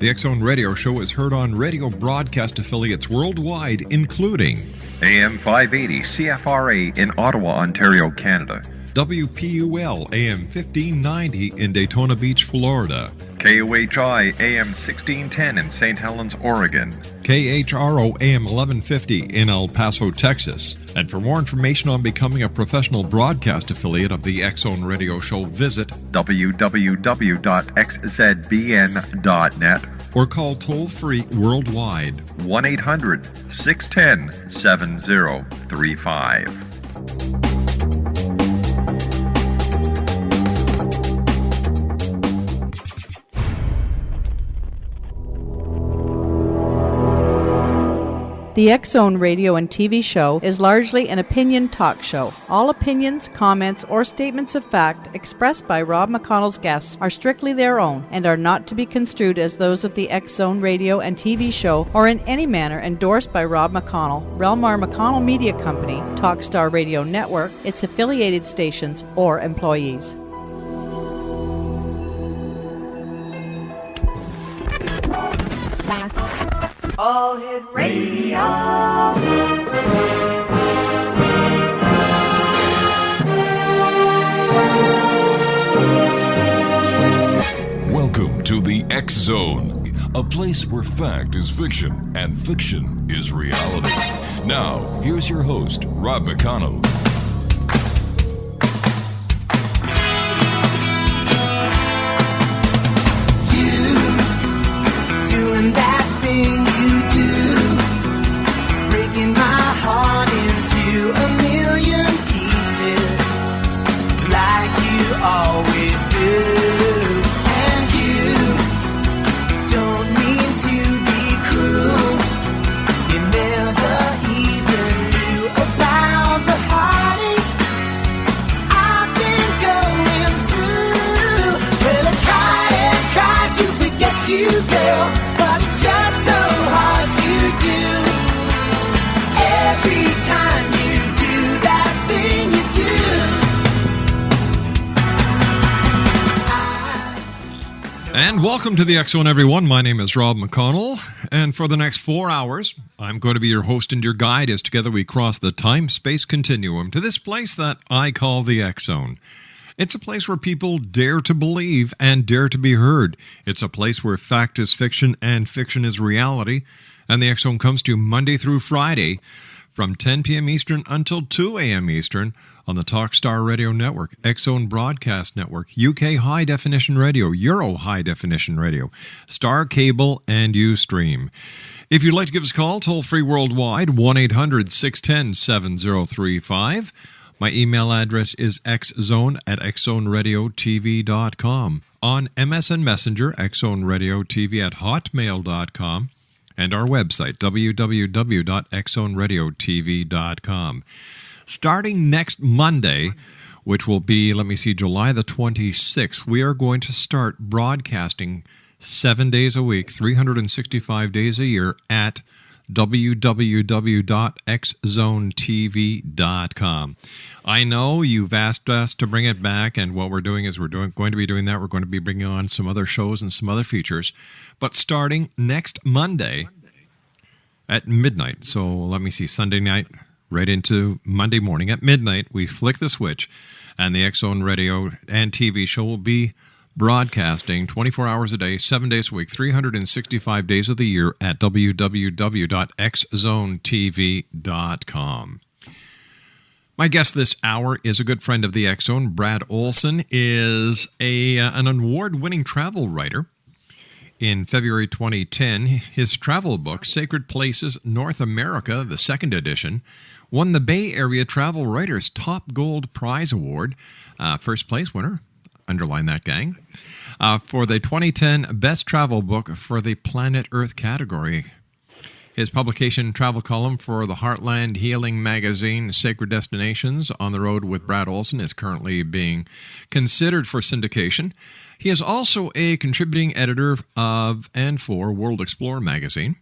The X Zone Radio Show is heard on radio broadcast affiliates worldwide, including AM 580 CFRA in Ottawa, Ontario, Canada. WPUL AM 1590 in Daytona Beach, Florida. KOHI AM 1610 in St. Helens, Oregon. KHRO AM 1150 in El Paso, Texas. And for more information on becoming a professional broadcast affiliate of the X Zone Radio Show, visit www.xzbn.net or call toll-free worldwide 1-800-610-7035. The X Zone radio and TV show is largely an opinion talk show. All opinions, comments, or statements of fact expressed by Rob McConnell's guests are strictly their own and are not to be construed as those of the X Zone radio and TV show or in any manner endorsed by Rob McConnell, Relmar McConnell Media Company, Talkstar Radio Network, its affiliated stations, or employees. All Hit Radio. Welcome to the X Zone, a place where fact is fiction and fiction is reality. Now, here's your host, Rob McConnell. You doing that thing you do, breaking my heart into a million pieces, like you always do. And you don't mean to be cruel, you never even knew about the heartache I've been going through. Well, I try to forget you, girl, but it's just so hard to do. Every time you do that thing you do. And welcome to the X Zone, everyone. My name is Rob McConnell, and for the next 4 hours, I'm going to be your host and your guide as together we cross the time-space continuum to this place that I call the X Zone. It's a place where people dare to believe and dare to be heard. It's a place where fact is fiction and fiction is reality. And the X Zone comes to you Monday through Friday from 10 p.m. Eastern until 2 a.m. Eastern on the Talkstar Radio Network, X Zone Broadcast Network, UK High Definition Radio, Euro High Definition Radio, Star Cable, and Ustream. If you'd like to give us a call, toll-free worldwide, 1-800-610-7035. My email address is xzone@xzoneradiotv.com. On MSN Messenger, xzoneradiotv@hotmail.com. And our website, www.xzoneradiotv.com. Starting next Monday, which will be, July the 26th, we are going to start broadcasting 7 days a week, 365 days a year at www.xzonetv.com. I know you've asked us to bring it back, and what we're doing is going to be doing that. We're going to be bringing on some other shows and some other features. But starting next Monday at midnight, Sunday night right into Monday morning at midnight, we flick the switch, and the X Zone Radio and TV show will be broadcasting 24 hours a day, 7 days a week, 365 days of the year at www.xzonetv.com. My guest this hour is a good friend of the X Zone. Brad Olsen is an award-winning travel writer. In February 2010, his travel book, Sacred Places North America, the second edition, won the Bay Area Travel Writers Top Gold Prize Award. First place winner. Underline that, gang. For the 2010 Best Travel Book for the Planet Earth category. His publication travel column for the Heartland Healing magazine, Sacred Destinations on the Road with Brad Olsen, is currently being considered for syndication. He is also a contributing editor of and for World Explorer magazine.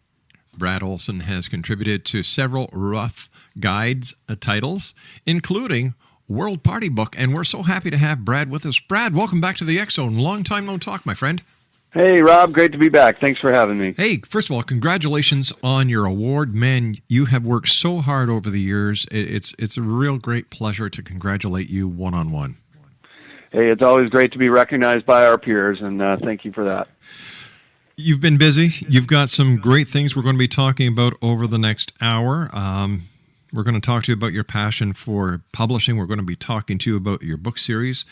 Brad Olsen has contributed to several rough guides titles, including World Party Book, and we're so happy to have Brad with us. Brad, welcome back to the X Zone. Long time no talk, my friend. Hey, Rob, great to be back. Thanks for having me. Hey, first of all, congratulations on your award. Man, you have worked so hard over the years. It's a real great pleasure to congratulate you one-on-one. Hey, it's always great to be recognized by our peers, and thank you for that. You've been busy. You've got some great things we're going to be talking about over the next hour. We're going to talk to you about your passion for publishing. We're going to be talking to you about your book series.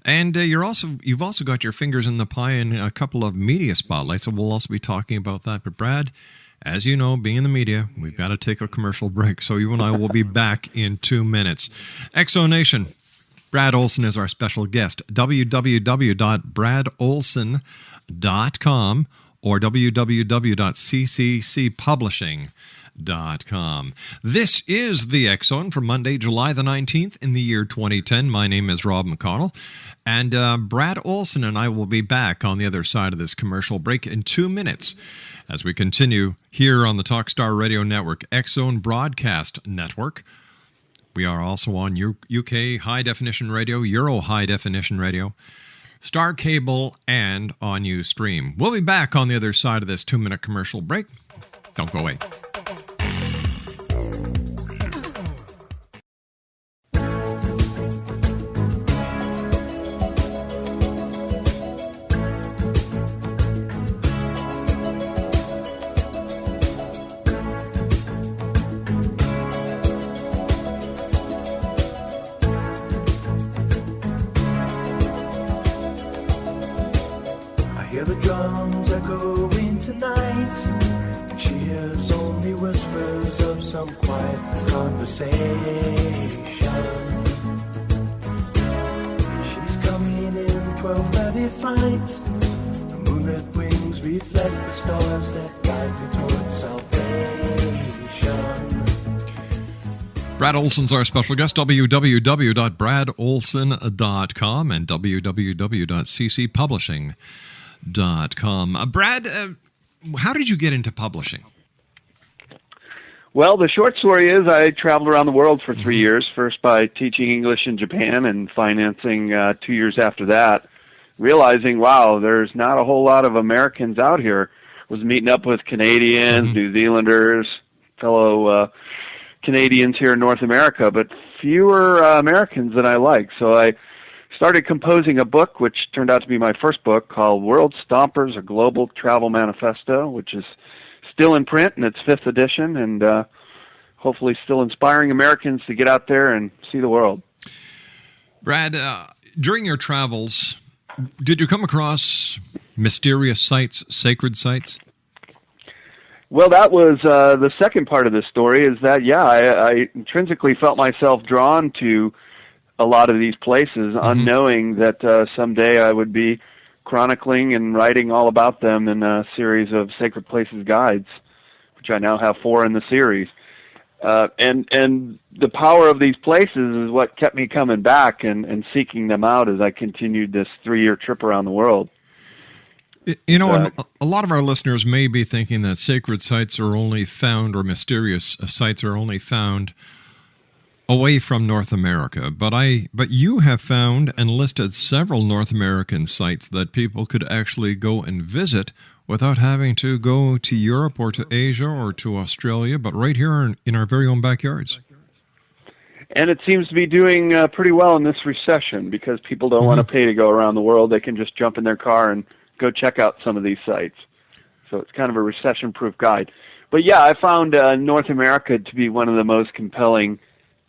And you've also got your fingers in the pie in a couple of media spotlights, so we'll also be talking about that. But Brad, as you know, being in the media, we've got to take a commercial break, so you and I will be back in 2 minutes. Exo Nation, Brad Olsen is our special guest. www.bradolsen.com or www.cccpublishing.com. This is The X Zone for Monday, July the 19th in the year 2010. My name is Rob McConnell, and Brad Olsen and I will be back on the other side of this commercial break in 2 minutes as we continue here on the Talkstar Radio Network, X Zone Broadcast Network. We are also on UK High Definition Radio, Euro High Definition Radio, Star Cable, and on Ustream. We'll be back on the other side of this 2-minute commercial break. Don't go away. Brad Olsen's our special guest, www.bradolsen.com and www.ccpublishing.com. Brad, how did you get into publishing? Well, the short story is I traveled around the world for 3 years, first by teaching English in Japan and financing 2 years after that, realizing, wow, there's not a whole lot of Americans out here. Was meeting up with Canadians, New Zealanders, fellow Canadians here in North America, but fewer Americans than I like. So I started composing a book, which turned out to be my first book, called World Stompers, A Global Travel Manifesto, which is still in print in its 5th edition, and hopefully still inspiring Americans to get out there and see the world. Brad, during your travels, did you come across mysterious sites, sacred sites? Well, that was the second part of this story, is that, I intrinsically felt myself drawn to a lot of these places, unknowing that someday I would be chronicling and writing all about them in a series of Sacred Places guides, which I now have 4 in the series. And the power of these places is what kept me coming back and seeking them out as I continued this 3-year trip around the world. You know, a lot of our listeners may be thinking that sacred sites are only found, or mysterious sites are only found away from North America. But you have found and listed several North American sites that people could actually go and visit without having to go to Europe or to Asia or to Australia, but right here in our very own backyards. And it seems to be doing pretty well in this recession, because people don't want to pay to go around the world. They can just jump in their car and go check out some of these sites. So it's kind of a recession-proof guide. But yeah, I found North America to be one of the most compelling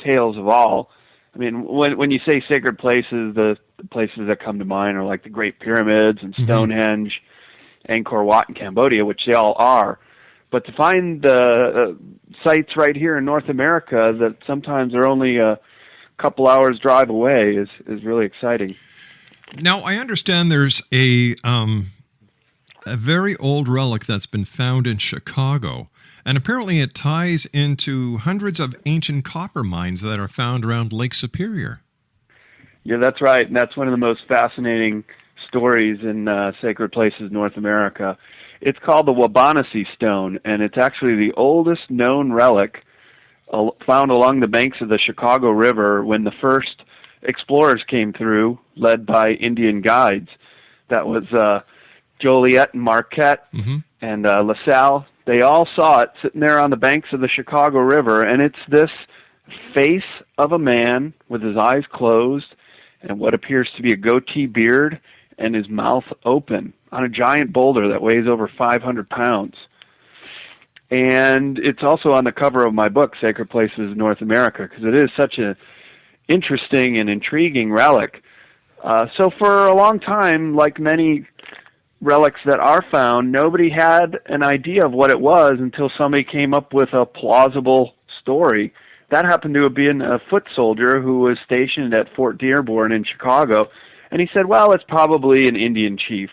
tales of all. I mean, when you say sacred places, the places that come to mind are like the Great Pyramids and Stonehenge, Angkor Wat in Cambodia, which they all are. But to find sites right here in North America that sometimes are only a couple hours drive away is really exciting. Now, I understand there's a very old relic that's been found in Chicago, and apparently it ties into hundreds of ancient copper mines that are found around Lake Superior. Yeah, that's right, and that's one of the most fascinating stories in Sacred Places North America. It's called the Wabanasi Stone, and it's actually the oldest known relic found along the banks of the Chicago River when the first explorers came through, led by Indian guides. That was Joliet and Marquette and LaSalle, they all saw it sitting there on the banks of the Chicago River, and it's this face of a man with his eyes closed and what appears to be a goatee beard and his mouth open on a giant boulder that weighs over 500 pounds. And it's also on the cover of my book, Sacred Places in North America, because it is such an interesting and intriguing relic. So for a long time, like many relics that are found, nobody had an idea of what it was until somebody came up with a plausible story. That happened to have been a foot soldier who was stationed at Fort Dearborn in Chicago, and he said, well, it's probably an Indian chief.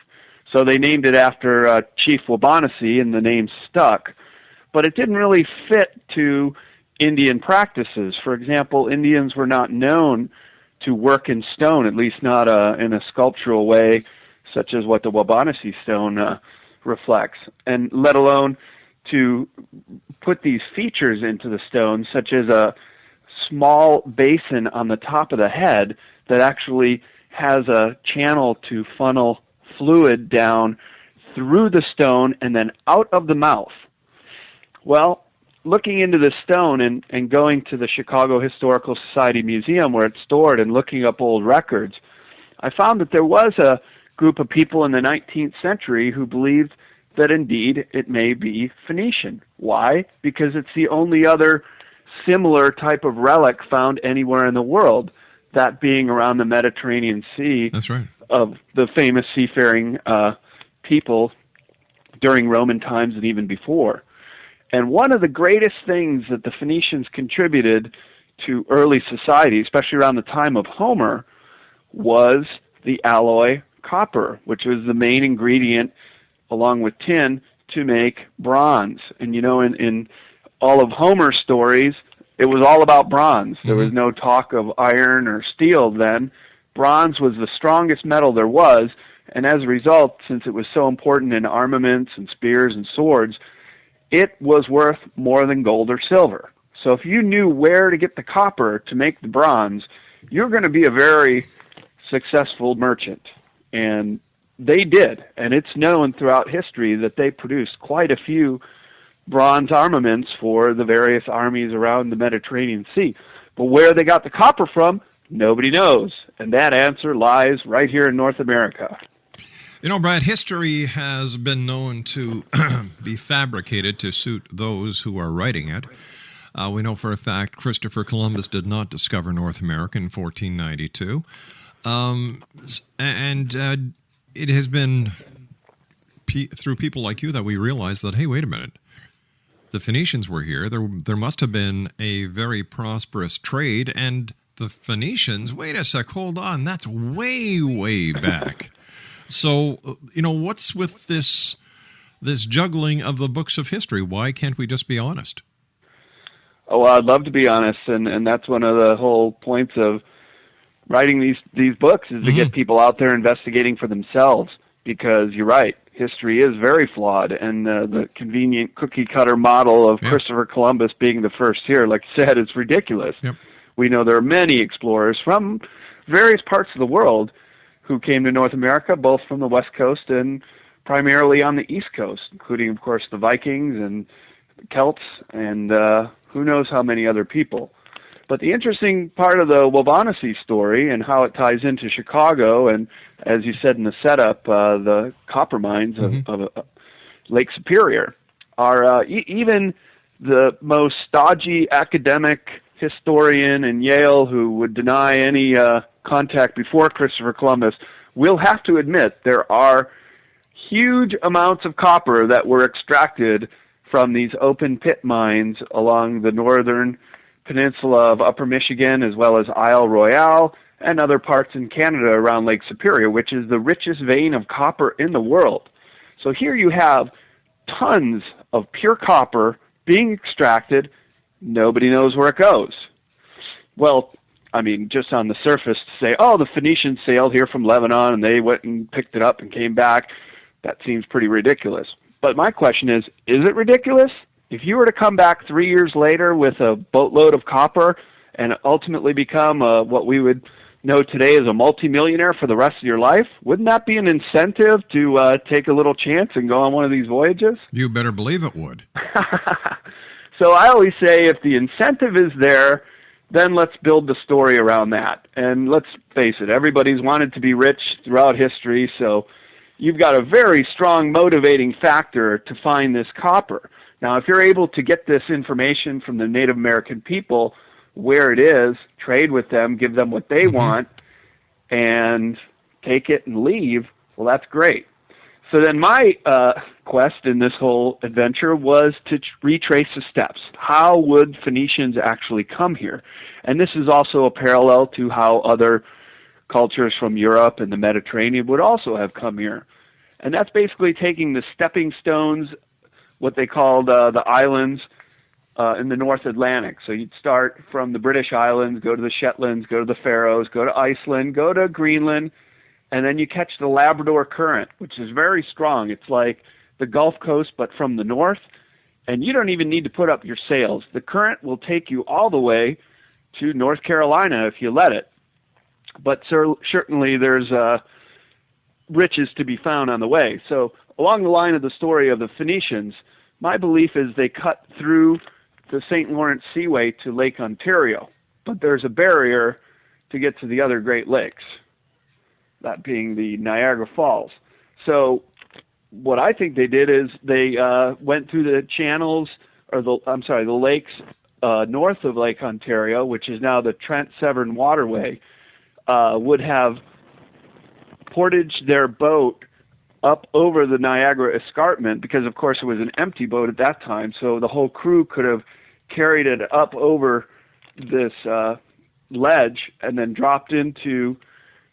So they named it after Chief Wabanasi, and the name stuck. But it didn't really fit to Indian practices. For example, Indians were not known to work in stone, at least not in a sculptural way, such as what the Wabanasi stone reflects, and let alone to put these features into the stone, such as a small basin on the top of the head that actually has a channel to funnel fluid down through the stone and then out of the mouth. Well, looking into the stone and going to the Chicago Historical Society Museum where it's stored and looking up old records, I found that there was a group of people in the 19th century who believed that indeed it may be Phoenician. Why? Because it's the only other similar type of relic found anywhere in the world, that being around the Mediterranean Sea. That's right. Of the famous seafaring people during Roman times and even before. And one of the greatest things that the Phoenicians contributed to early society, especially around the time of Homer, was the alloy copper, which was the main ingredient, along with tin, to make bronze. And in all of Homer's stories, it was all about bronze. There was no talk of iron or steel then. Bronze was the strongest metal there was, and as a result, since it was so important in armaments and spears and swords, it was worth more than gold or silver. So if you knew where to get the copper to make the bronze, you're going to be a very successful merchant. And they did, and it's known throughout history that they produced quite a few bronze armaments for the various armies around the Mediterranean Sea. But where they got the copper from, nobody knows. And that answer lies right here in North America. Brad, history has been known to be fabricated to suit those who are writing it. We know for a fact Christopher Columbus did not discover North America in 1492. It has been through people like you that we realize that, hey, wait a minute. The Phoenicians were here. There must have been a very prosperous trade, and the Phoenicians, wait a sec, hold on, that's way, way back. So, what's with this juggling of the books of history? Why can't we just be honest? Oh, well, I'd love to be honest, and that's one of the whole points of writing these books is to get people out there investigating for themselves, because you're right, history is very flawed, and the convenient cookie-cutter model of Christopher Columbus being the first here, like you said, is ridiculous. Yep. We know there are many explorers from various parts of the world who came to North America, both from the West Coast and primarily on the East Coast, including, of course, the Vikings and the Celts and who knows how many other people. But the interesting part of the Wabanasi story and how it ties into Chicago, and as you said in the setup, the copper mines of Lake Superior, are even the most stodgy academic historian in Yale who would deny any contact before Christopher Columbus will have to admit there are huge amounts of copper that were extracted from these open pit mines along the northern peninsula of Upper Michigan, as well as Isle Royale and other parts in Canada around Lake Superior, which is the richest vein of copper in the world. So here you have tons of pure copper being extracted. Nobody knows where it goes. Well, I mean, just on the surface to say, oh, the Phoenicians sailed here from Lebanon and they went and picked it up and came back, that seems pretty ridiculous. But my question is it ridiculous? If you were to come back 3 years later with a boatload of copper and ultimately become what we would know today is a multimillionaire for the rest of your life? Wouldn't that be an incentive to take a little chance and go on one of these voyages? You better believe it would. So I always say if the incentive is there, then let's build the story around that. And let's face it, everybody's wanted to be rich throughout history, so you've got a very strong motivating factor to find this copper. Now, if you're able to get this information from the Native American people, where it is, trade with them, give them what they want, and take it and leave, well, that's great. So then my quest in this whole adventure was to retrace the steps. How would Phoenicians actually come here? And this is also a parallel to how other cultures from Europe and the Mediterranean would also have come here. And that's basically taking the stepping stones, what they called the islands, in the North Atlantic. So you'd start from the British Islands, go to the Shetlands, go to the Faroes, go to Iceland, go to Greenland, and then you catch the Labrador Current, which is very strong. It's like the Gulf Coast, but from the north, and you don't even need to put up your sails. The current will take you all the way to North Carolina if you let it. But certainly there's riches to be found on the way. So along the line of the story of the Phoenicians, my belief is they cut through the St. Lawrence Seaway to Lake Ontario, but there's a barrier to get to the other Great Lakes, that being the Niagara Falls. So what I think they did is they went through the channels, or the lakes north of Lake Ontario, which is now the Trent-Severn Waterway, would have portaged their boat up over the Niagara Escarpment, because of course it was an empty boat at that time, so the whole crew could have carried it up over this ledge and then dropped into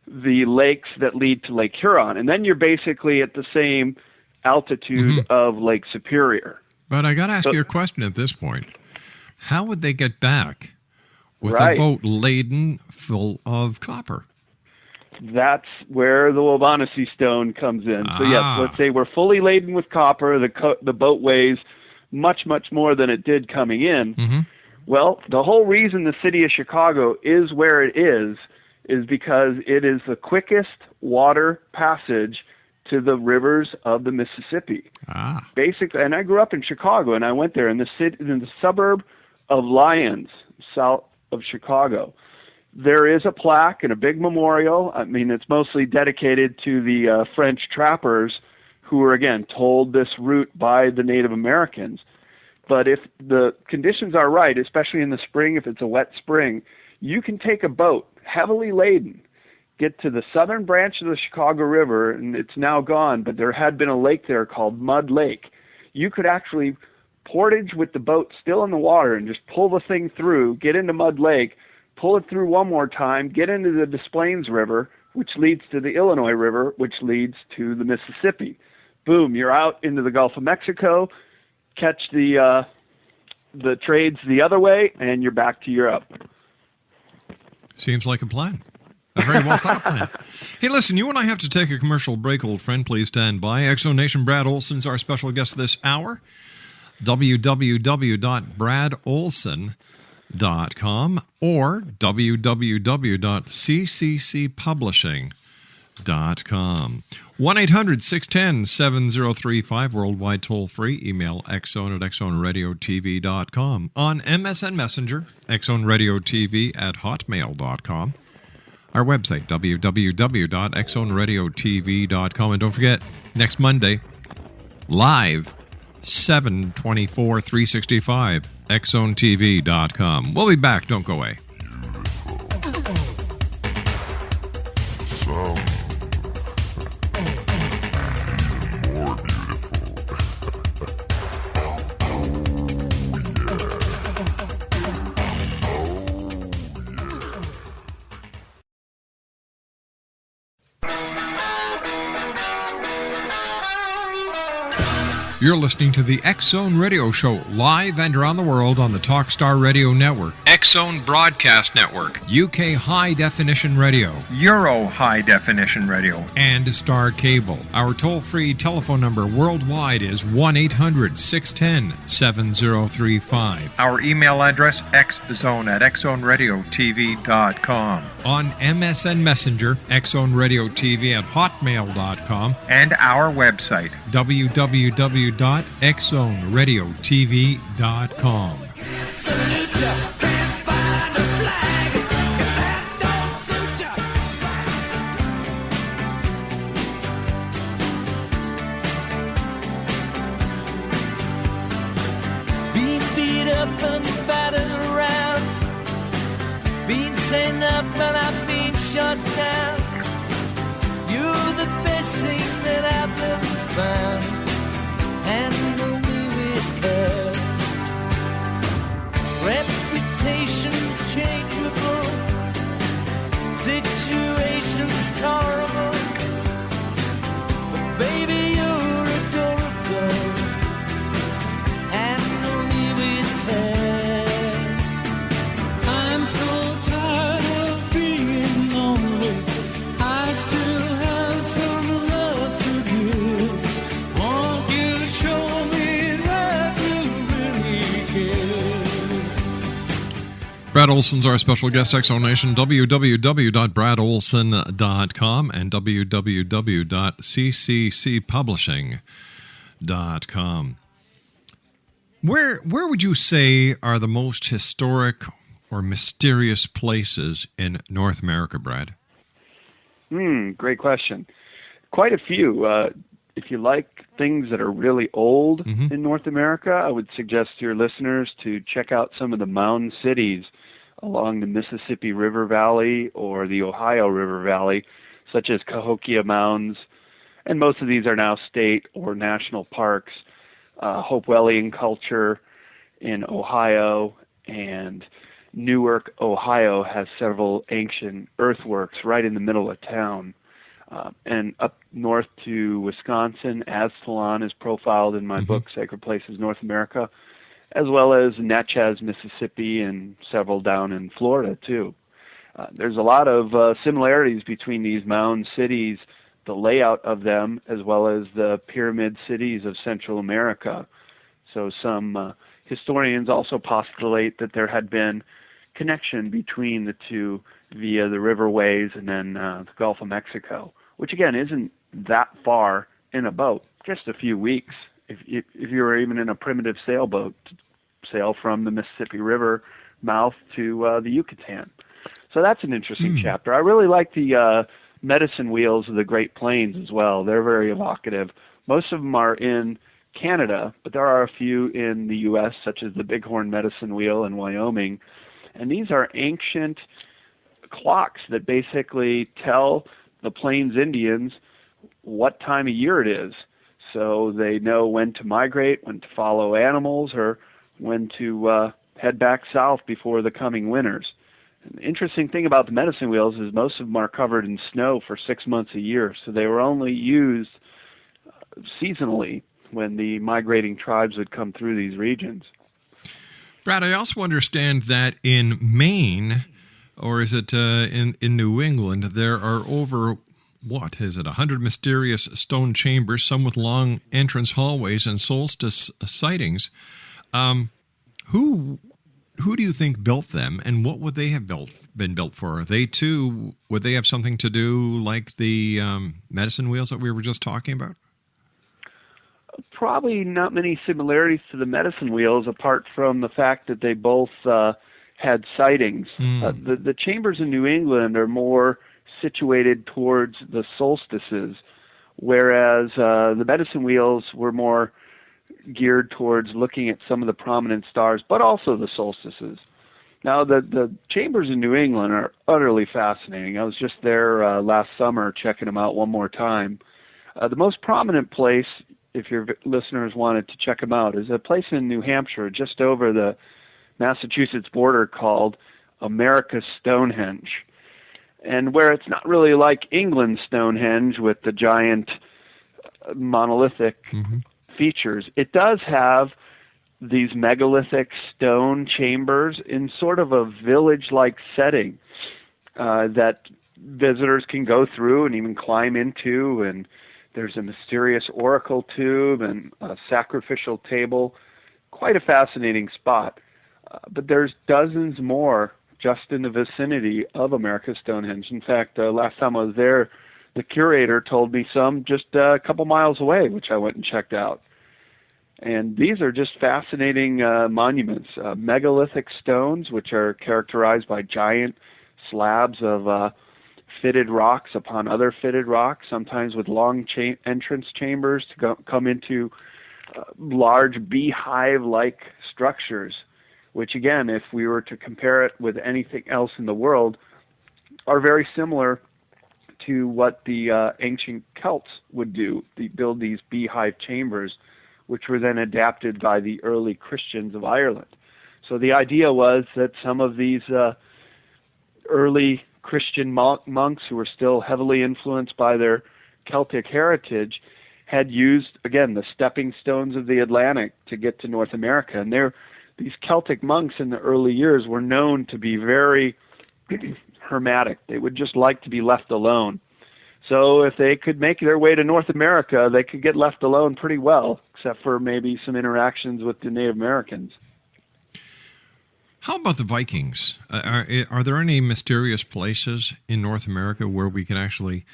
the lakes that lead to Lake Huron. And then you're basically at the same altitude of Lake Superior. But I got to ask you a question at this point. How would they get back with Right. a boat laden full of copper? That's where the Wabanasi stone comes in. So yes, let's say we're fully laden with copper. The boat weighs much, much more than it did coming in. Well, the whole reason the city of Chicago is where it is because it is the quickest water passage to the rivers of the Mississippi. Basically, and I grew up in Chicago, and I went there in the suburb of Lyons, south of Chicago. There is a plaque and a big memorial. I mean, it's mostly dedicated to the French trappers who were, again, told this route by the Native Americans. But if the conditions are right, especially in the spring, if it's a wet spring, you can take a boat, heavily laden, get to the southern branch of the Chicago River, and it's now gone, but there had been a lake there called Mud Lake. You could actually portage with the boat still in the water and just pull the thing through, get into Mud Lake, pull it through one more time, get into the Des Plaines River, which leads to the Illinois River, which leads to the Mississippi. Boom, you're out into the Gulf of Mexico, catch the trades the other way, and you're back to Europe. Seems like a plan. A very well thought plan. Hey, listen, you and I have to take a commercial break, old friend. Please stand by. Exo Nation, Brad Olsen's our special guest this hour. www.bradolsen.com or www.cccpublishing.com. 1-800-610-7035, worldwide toll-free. Email xzone@xzoneradiotv.com. On MSN Messenger, xzoneradiotv@hotmail.com. Our website, www.xzoneradiotv.com. And don't forget, next Monday, live, 7/24/365, xzonetv.com. We'll be back. Don't go away. You're listening to the X Zone Radio Show, live and around the world on the Talkstar Radio Network. X-Zone Broadcast Network, UK High Definition Radio, Euro High Definition Radio, and Star Cable. Our toll-free telephone number worldwide is 1-800-610-7035. Our email address, xzone@xzoneradiotv.com. On MSN Messenger, xzoneradiotv@hotmail.com, And our website, www.xzoneradiotv.com. Being beat up and battered around, being sent up and I've been shut down. You're the best thing that I've ever found. Handle me with care. Reputation's changeable, situation's tolerable, but baby you're adorable. Handle me with care. I'm so tired of being lonely. I still have some love to give. Won't you show me that you really care? Brad Olsen's our special guest, X-Zone Nation. www.bradolsen.com and www.cccpublishing.com. Where would you say are the most historic or mysterious places in North America, Brad? Great question. Quite a few. If you like things that are really old in North America, I would suggest to your listeners to check out some of the mound cities along the Mississippi River Valley or the Ohio River Valley, such as Cahokia Mounds, and most of these are now state or national parks. Hopewellian culture in Ohio, and Newark, Ohio has several ancient earthworks right in the middle of town. And up north to Wisconsin, Aztalan is profiled in my book, Sacred Places North America, as well as Natchez, Mississippi, and several down in Florida, too. There's a lot of similarities between these mound cities, the layout of them, as well as the pyramid cities of Central America. So some historians also postulate that there had been connection between the two via the riverways and then the Gulf of Mexico, which again isn't that far in a boat, just a few weeks. If you were even in a primitive sailboat to sail from the Mississippi River mouth to the Yucatan. So that's an interesting chapter. I really like the medicine wheels of the Great Plains as well. They're very evocative. Most of them are in Canada, but there are a few in the U.S., such as the Bighorn Medicine Wheel in Wyoming. And these are ancient clocks that basically tell the Plains Indians what time of year it is. So they know when to migrate, when to follow animals, or when to head back south before the coming winters. And the interesting thing about the medicine wheels is most of them are covered in snow for 6 months a year, so they were only used seasonally when the migrating tribes would come through these regions. Brad, I also understand that in Maine, or is it in New England, there are over, 100 mysterious stone chambers, some with long entrance hallways and solstice sightings. Who do you think built them, and what would they have been built for? They too, would they have something to do like the medicine wheels that we were just talking about? Probably not many similarities to the medicine wheels, apart from the fact that they both had sightings. The chambers in New England are more situated towards the solstices, whereas the medicine wheels were more geared towards looking at some of the prominent stars, but also the solstices. Now, the chambers in New England are utterly fascinating. I was just there last summer checking them out one more time. The most prominent place, if your listeners wanted to check them out, is a place in New Hampshire just over the Massachusetts border called America's Stonehenge. And where it's not really like England's Stonehenge with the giant monolithic features, it does have these megalithic stone chambers in sort of a village-like setting that visitors can go through and even climb into, and there's a mysterious oracle tube and a sacrificial table. Quite a fascinating spot. But there's dozens more just in the vicinity of America's Stonehenge. In fact, last time I was there, the curator told me some just a couple miles away, which I went and checked out. And these are just fascinating monuments, megalithic stones, which are characterized by giant slabs of fitted rocks upon other fitted rocks, sometimes with long entrance chambers to come into large beehive-like structures, which again, if we were to compare it with anything else in the world, are very similar to what the ancient Celts would do. They build these beehive chambers, which were then adapted by the early Christians of Ireland. So the idea was that some of these early Christian monks who were still heavily influenced by their Celtic heritage had used, again, the stepping stones of the Atlantic to get to North America. And these Celtic monks in the early years were known to be very hermetic. They would just like to be left alone. So if they could make their way to North America, they could get left alone pretty well, except for maybe some interactions with the Native Americans. How about the Vikings? Are there any mysterious places in North America where we can actually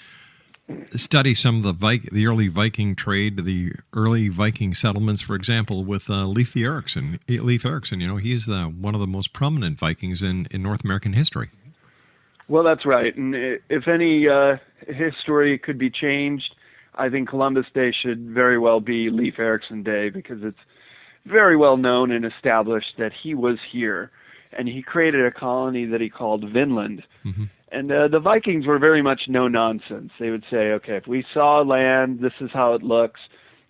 study some of the early Viking trade, the early Viking settlements, for example, with Leif Erikson? Leif Erikson, he's one of the most prominent Vikings in North American history. Well, that's right. And if any history could be changed, I think Columbus Day should very well be Leif Erikson Day, because it's very well known and established that he was here, and he created a colony that he called Vinland. Mm-hmm. And the Vikings were very much no nonsense. They would say, okay, if we saw land, this is how it looks.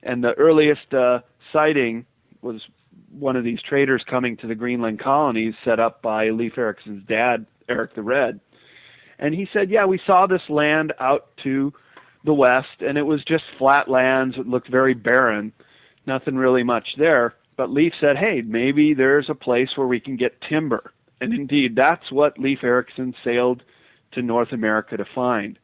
And the earliest sighting was one of these traders coming to the Greenland colonies set up by Leif Erikson's dad, Eric the Red. And he said, yeah, we saw this land out to the west, and it was just flat lands. It looked very barren, nothing really much there. But Leif said, hey, maybe there's a place where we can get timber. And indeed, that's what Leif Erikson sailed to North America to find.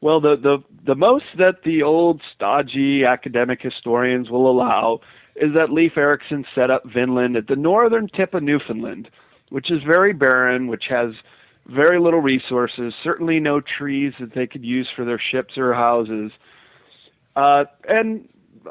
Well, the most that the old stodgy academic historians will allow is that Leif Erikson set up Vinland at the northern tip of Newfoundland, which is very barren, which has very little resources, certainly no trees that they could use for their ships or houses. And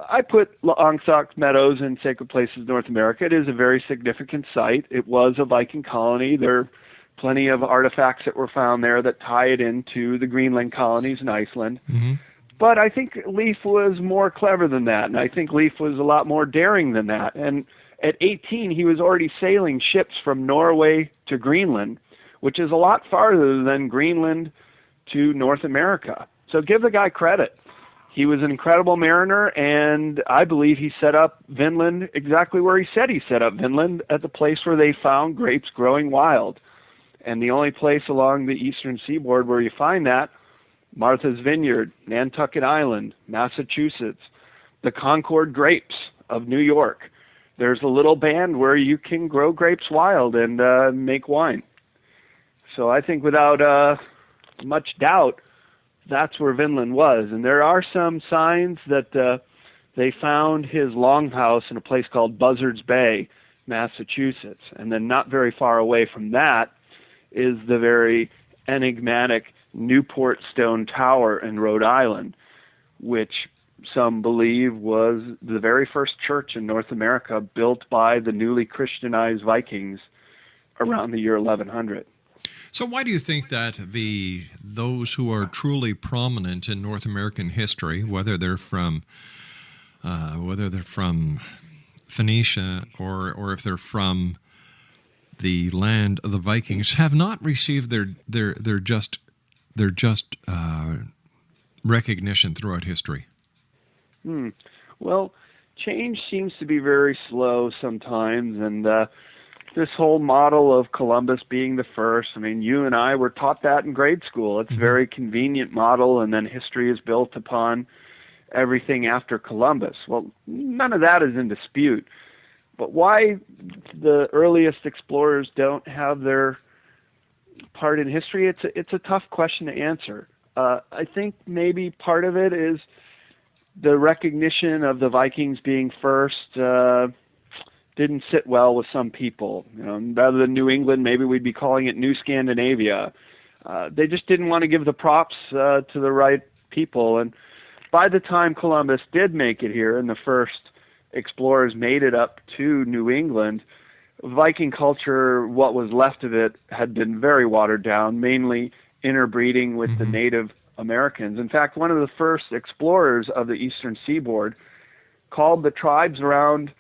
I put Longsock Meadows in Sacred Places, North America. It is a very significant site. It was a Viking colony. There are plenty of artifacts that were found there that tie it into the Greenland colonies in Iceland. Mm-hmm. But I think Leif was more clever than that, and I think Leif was a lot more daring than that. And at 18, he was already sailing ships from Norway to Greenland, which is a lot farther than Greenland to North America. So give the guy credit. He was an incredible mariner, and I believe he set up Vinland exactly where he said he set up Vinland, at the place where they found grapes growing wild. And the only place along the eastern seaboard where you find that, Martha's Vineyard, Nantucket Island, Massachusetts, the Concord grapes of New York. There's a little band where you can grow grapes wild and make wine. So I think without much doubt, that's where Vinland was. And there are some signs that they found his longhouse in a place called Buzzards Bay, Massachusetts. And then not very far away from that is the very enigmatic Newport Stone Tower in Rhode Island, which some believe was the very first church in North America built by the newly Christianized Vikings around the year 1100. So why do you think that those who are truly prominent in North American history, whether they're from Phoenicia or if they're from the land of the Vikings, have not received their just recognition throughout history? Well, change seems to be very slow sometimes, and this whole model of Columbus being the first, I mean, you and I were taught that in grade school. It's a very convenient model, and then history is built upon everything after Columbus. Well, none of that is in dispute. But why the earliest explorers don't have their part in history, it's a tough question to answer. I think maybe part of it is the recognition of the Vikings being first didn't sit well with some people. Rather than New England, maybe we'd be calling it New Scandinavia. They just didn't want to give the props to the right people. And by the time Columbus did make it here and the first explorers made it up to New England, Viking culture, what was left of it, had been very watered down, mainly interbreeding with the Native Americans. In fact, one of the first explorers of the eastern seaboard called the tribes around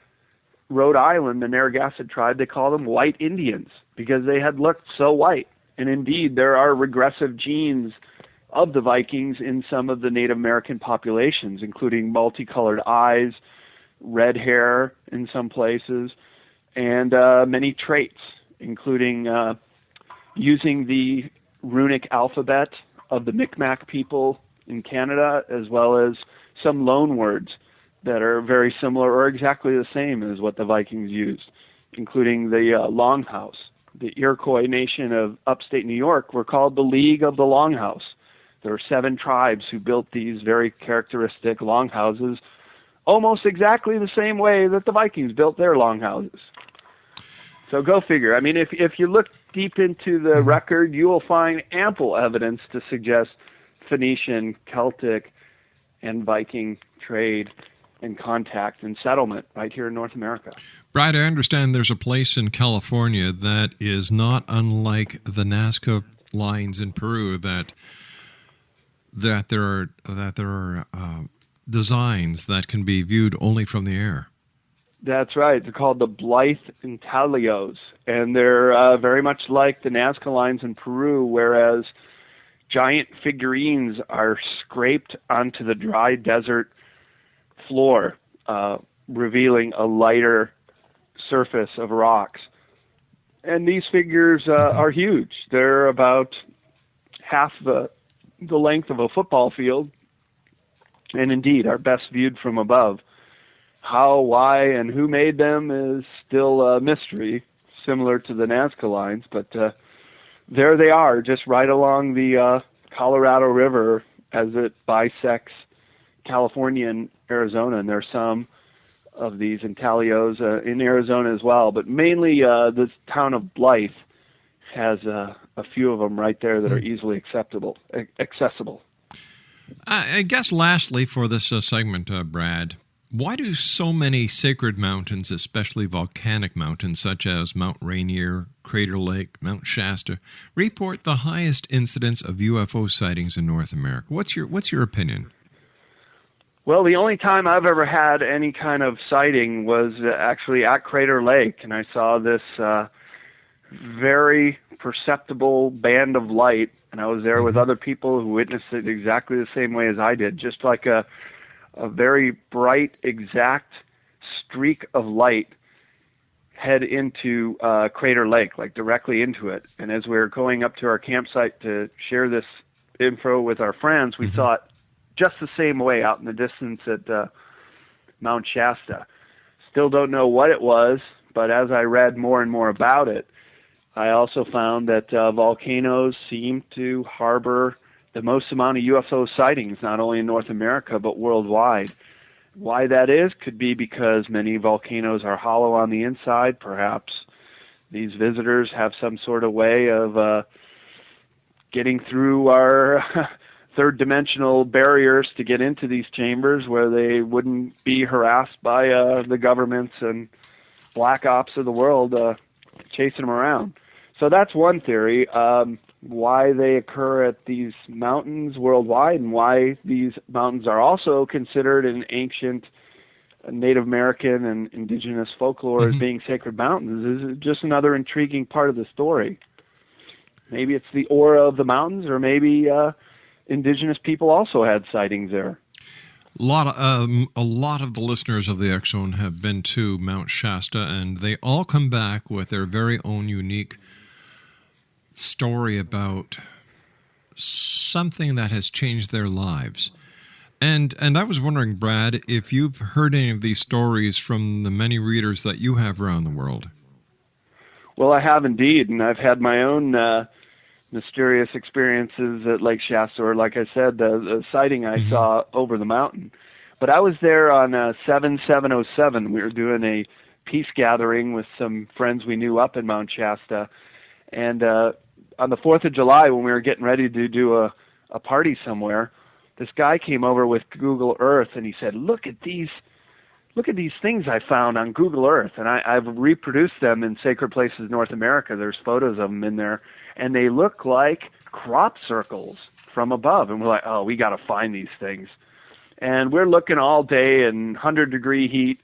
Rhode Island, the Narragansett tribe, they called them white Indians because they had looked so white. And indeed, there are regressive genes of the Vikings in some of the Native American populations, including multicolored eyes, red hair in some places, and many traits, including using the runic alphabet of the Mi'kmaq people in Canada, as well as some loan words that are very similar or exactly the same as what the Vikings used, including the Longhouse. The Iroquois nation of upstate New York were called the League of the Longhouse. There were 7 tribes who built these very characteristic longhouses, almost exactly the same way that the Vikings built their longhouses. So go figure. I mean, if you look deep into the record, you will find ample evidence to suggest Phoenician, Celtic, and Viking trade and contact and settlement right here in North America. Brad, I understand there's a place in California that is not unlike the Nazca lines in Peru, that there are designs that can be viewed only from the air. That's right. They're called the Blythe intaglios, and they're very much like the Nazca lines in Peru, whereas giant figurines are scraped onto the dry desert floor, revealing a lighter surface of rocks. And these figures are huge. They're about half the length of a football field, and indeed are best viewed from above. How, why, and who made them is still a mystery, similar to the Nazca lines, but there they are, just right along the Colorado River as it bisects California and Arizona, and there are some of these intaglios in Arizona as well, but mainly the town of Blythe has a few of them right there that are easily accessible. I guess lastly for this segment, Brad, why do so many sacred mountains, especially volcanic mountains such as Mount Rainier, Crater Lake, Mount Shasta, report the highest incidence of UFO sightings in North America? What's your opinion? Well, the only time I've ever had any kind of sighting was actually at Crater Lake, and I saw this very perceptible band of light, and I was there with other people who witnessed it exactly the same way as I did, just like a very bright, exact streak of light head into Crater Lake, like directly into it. And as we were going up to our campsite to share this info with our friends, we saw it just the same way out in the distance at Mount Shasta. Still don't know what it was, but as I read more and more about it, I also found that volcanoes seem to harbor the most amount of UFO sightings, not only in North America, but worldwide. Why that is could be because many volcanoes are hollow on the inside. Perhaps these visitors have some sort of way of getting through our third-dimensional barriers to get into these chambers where they wouldn't be harassed by the governments and black ops of the world chasing them around. So that's one theory, why they occur at these mountains worldwide and why these mountains are also considered in ancient Native American and indigenous folklore as being sacred mountains is just another intriguing part of the story. Maybe it's the aura of the mountains, or maybe indigenous people also had sightings there. A lot of the listeners of the X Zone have been to Mount Shasta, and they all come back with their very own unique story about something that has changed their lives. And I was wondering, Brad, if you've heard any of these stories from the many readers that you have around the world. Well, I have indeed, and I've had my own mysterious experiences at Lake Shasta, or like I said, the sighting I saw over the mountain. But I was there on 7707. We were doing a peace gathering with some friends we knew up in Mount Shasta. And on the 4th of July, when we were getting ready to do a party somewhere, this guy came over with Google Earth, and he said, look at these things I found on Google Earth. And I've reproduced them in Sacred Places North America. There's photos of them in there, and they look like crop circles from above. And we're like, oh, we got to find these things. And we're looking all day in 100-degree heat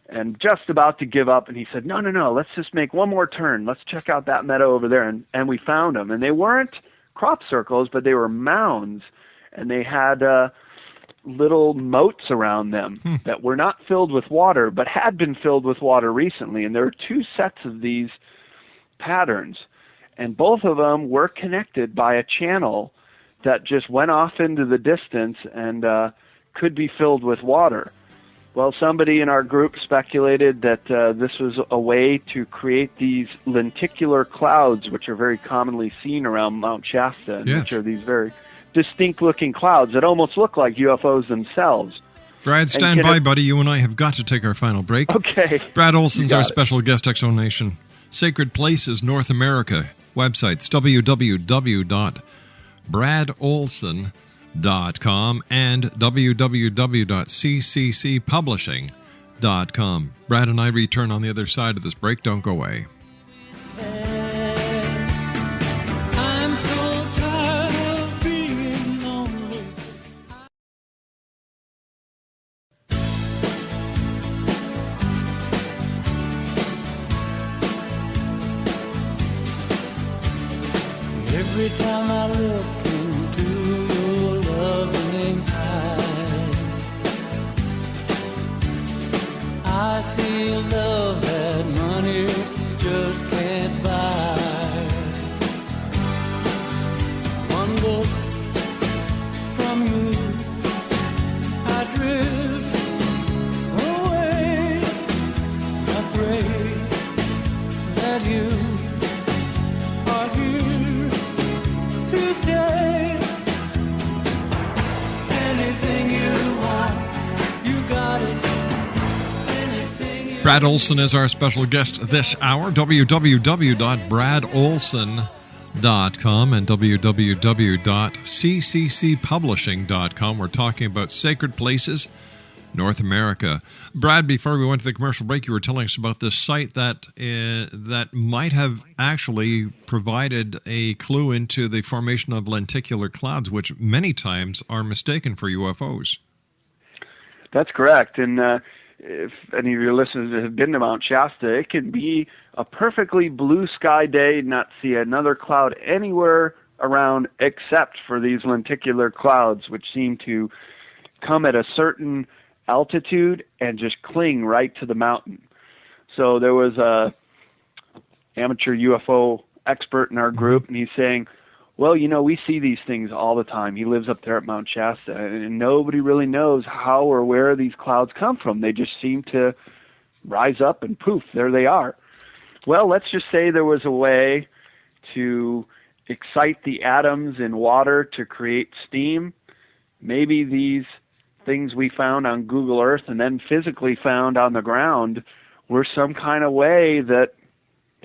and just about to give up. And he said, no, let's just make one more turn. Let's check out that meadow over there. And we found them. And they weren't crop circles, but they were mounds. And they had little moats around them that were not filled with water, but had been filled with water recently. And there were two sets of these patterns. And both of them were connected by a channel that just went off into the distance and could be filled with water. Well, somebody in our group speculated that this was a way to create these lenticular clouds, which are very commonly seen around Mount Shasta, which are these very distinct-looking clouds that almost look like UFOs themselves. Brad, stand by, buddy. You and I have got to take our final break. Okay. Brad Olsen's our special guest, Exo Nation. Sacred Places North America. Websites, www.bradolsen.com and www.cccpublishing.com. Brad and I return on the other side of this break. Don't go away. I'm so tired of being lonely. Every time I look into your loving eyes, I see a love that money just can't buy. One look from you, I drift away. I pray that you are here to stay. Anything you want, you got it. Brad Olsen is our special guest this hour. www.bradolsen.com and www.cccpublishing.com. We're talking about Sacred Places North America. Brad, before we went to the commercial break, you were telling us about this site that might have actually provided a clue into the formation of lenticular clouds, which many times are mistaken for UFOs. That's correct. And if any of your listeners have been to Mount Shasta, it can be a perfectly blue sky day, not see another cloud anywhere around except for these lenticular clouds, which seem to come at a certain altitude and just cling right to the mountain. So there was a amateur UFO expert in our group, and he's saying, well, we see these things all the time. He lives up there at Mount Shasta, and nobody really knows how or where these clouds come from. They just seem to rise up and poof, there they are. Well, let's just say there was a way to excite the atoms in water to create steam. Maybe these things we found on Google Earth and then physically found on the ground were some kind of way that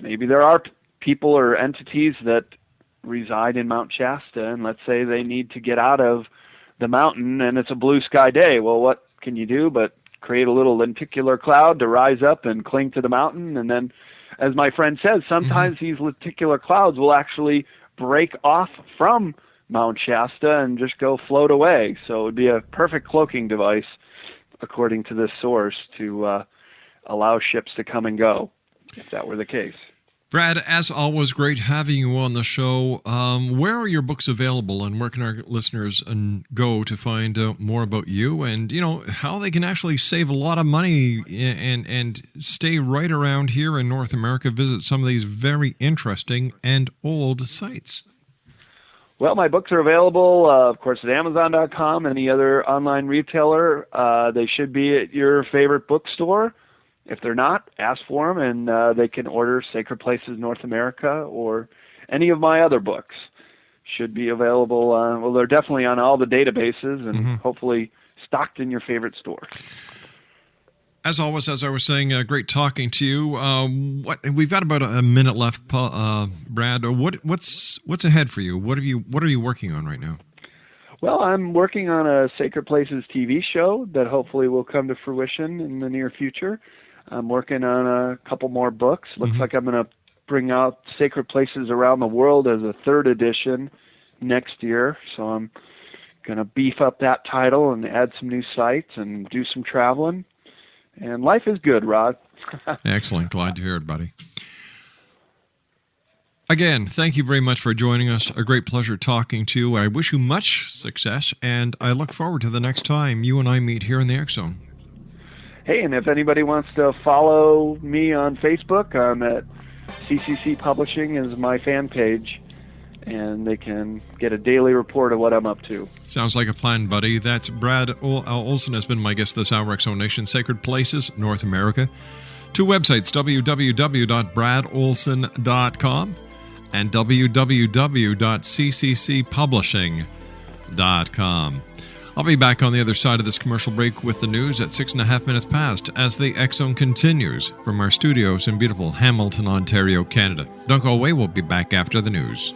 maybe there are people or entities that reside in Mount Shasta, and let's say they need to get out of the mountain and it's a blue sky day. Well, what can you do but create a little lenticular cloud to rise up and cling to the mountain? And then, as my friend says, sometimes these lenticular clouds will actually break off from Mount Shasta and just go float away. So it would be a perfect cloaking device, according to this source, to allow ships to come and go, if that were the case. Brad, as always, great having you on the show. Where are your books available, and where can our listeners go to find out more about you and, how they can actually save a lot of money and stay right around here in North America, visit some of these very interesting and old sites? Well, my books are available, of course, at Amazon.com, any other online retailer. They should be at your favorite bookstore. If they're not, ask for them, and they can order Sacred Places North America or any of my other books. Should be available. Well, they're definitely on all the databases and hopefully stocked in your favorite stores. As always, as I was saying, great talking to you. We've got about a minute left, Brad. What's ahead for you? What are you working on right now? Well, I'm working on a Sacred Places TV show that hopefully will come to fruition in the near future. I'm working on a couple more books. Looks like I'm going to bring out Sacred Places Around the World as a third edition next year. So I'm going to beef up that title and add some new sites and do some traveling. And life is good, Rod. Excellent. Glad to hear it, buddy. Again, thank you very much for joining us. A great pleasure talking to you. I wish you much success, and I look forward to the next time you and I meet here in the X Zone. Hey, and if anybody wants to follow me on Facebook, I'm at CCC Publishing is my fan page, and they can get a daily report of what I'm up to. Sounds like a plan, buddy. That's Brad Olsen has been my guest this hour, X Zone Nation. Sacred Places, North America. 2 websites, www.bradolsen.com and www.cccpublishing.com. I'll be back on the other side of this commercial break with the news at 6.5 minutes past as the X Zone continues from our studios in beautiful Hamilton, Ontario, Canada. Don't go away. We'll be back after the news.